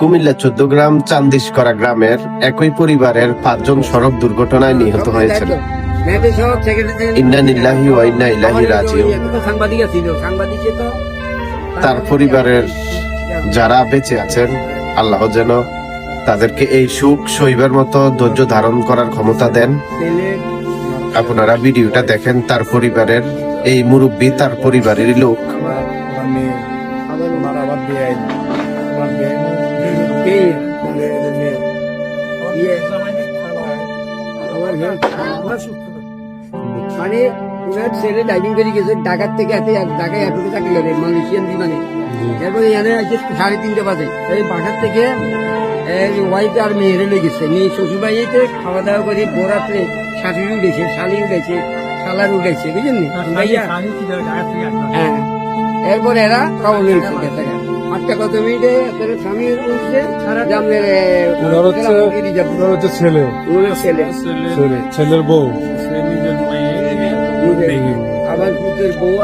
কুমিল্লা 14 গ্রাম চান্দিশকরা গ্রামের একই পরিবারের 5 জন সড়ক দুর্ঘটনায় নিহত হয়েছেন। ইন্না লিল্লাহি ওয়া ইন্না ইলাইহি রাজিউন। তার পরিবারের যারা বেঁচে আছেন, আল্লাহ যেন তাদেরকে এই সুখ সইবার মতো ধৈর্য ধারণ করার ক্ষমতা দেন। আপনারা ভিডিওটা দেখেন, তার পরিবারের এই মুরব্বী তার পরিবারেরই লোক। মানে ওনার ছেলে ড্রাইভিং করে গেছে ঢাকার থেকে ঢাকায় এত চাকরি করে মালয়েশিয়ান বিমানে। এরপরে এখানে আসছে 3:30 বাজে। এই বাসার থেকে ওয়াইফ আর মেয়েরে লেগেছে, মেয়ে শ্বশুর বাড়িতে খাওয়া দাওয়া করে বোরাত্রে শাশুড়ি উঠেছে, শালি উঠেছে, শালার উঠেছে, বুঝলেন ভাইয়া? হ্যাঁ, এরপর এরা কবল হয়েছে। 8টা কত মিনিটে স্বামী উঠছে, ছেলের বউ আবার পুত্রের বউ